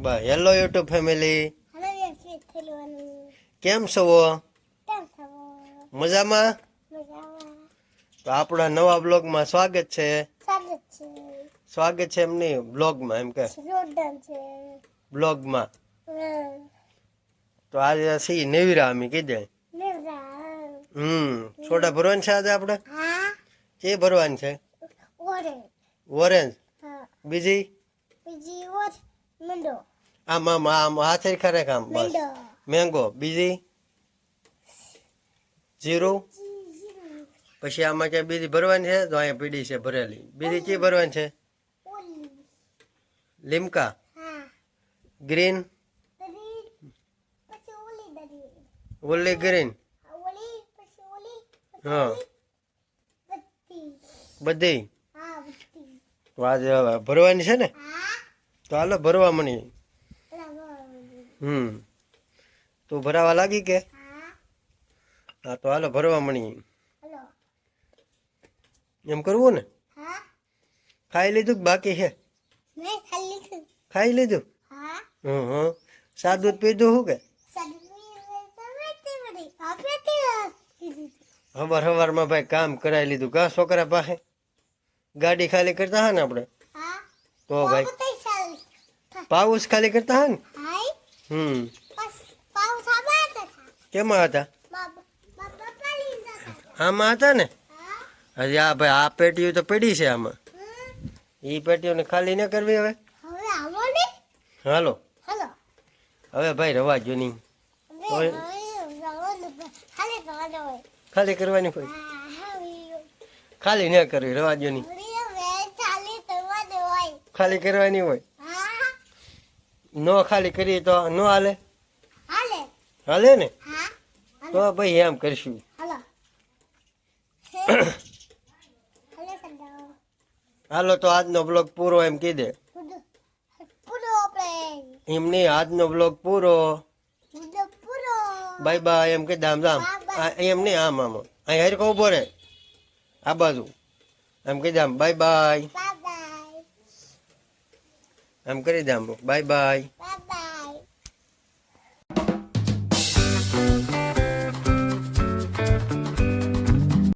બા hello YouTube family, hello Yashvi થેલવાનું કેમ છો? કેમ છો? મજામાં? મજામાં. તો આપણા નવા બ્લોગમાં સ્વાગત છે. સ્વાગત છે. એમની બ્લોગમાં, એમ કે જોરદાર છે. બ્લોગમાં. હા. તો આજે સી નેવીરા અમે કીધે. નેવરા. સોડા ભરવાનું છે આજે આપણે. હા. કે ભરવાનું છે? ઓરેન્જ. ઓરેન્જ. હા. બીજી ઓર મંડો. આમ હાથે ખરેખ આમ બસ મંડો. મેંગો. બીજી જીરું. પછી આમાં ક્યાં બીજી ભરવાની છે? તો અહીંયા પીડી છે ભરેલી. બીજી ચી ભરવાની છે? ઓલી. લીમકા. હા. ગ્રીન. દરી. પછી ઓલી દરી. ઓલી ગ્રીન. ઓલી પછી ઓલી. હા. બત્તી. બધી. હા બત્તી. તો આજે હવે ભરવાની છે ને? હા. તો હાલો ભરવા મળી. તું ભરાવા લાગી કે? હા. હા તો હાલો ભરવા મળી. હેલો. એમ કરવું ને? હા. ખાઈ લીધું કે બાકી છે? મેં ખાઈ લીધું. ખાઈ લીધું? હા. સાદું દૂધ પીધું શું કે? સવારમાં ભાઈ કામ કરાવી લીધું કા છોકરા પાસે? ગાડી ખાલી કરતા હા ને આપણે? તો ભાઈ પાઉસ ખાલી કરતા હા ને? કેમાં હતા? આમાં હતા ને? હજી આ ભાઈ આ પેટીઓ તો પડી છે આમાં. એ પેટીઓને ખાલી ન કરવી હવે? હાલો હવે ભાઈ રવા જો નહીં. ખાલી કરવાની હોય? ખાલી ન કરવી, રવા જો નહીં. ખાલી કરવાની હોય? નો ખાલી કરીએ તો નો હાલે? હાલે ને? તો ભાઈ એમ કરશું. હાલો તો આજનો બ્લોગ પૂરો એમ કીધે. એમ નહીં, આજનો બ્લોગ પૂરો. બાય બાય એમ કીધે. આમ એમ નહીં, આમ અહીં હરકો ઉભો રે આ બાજુ. એમ કીધે આમ બાય બાય. એમ કરી દે આમ બાય બાય.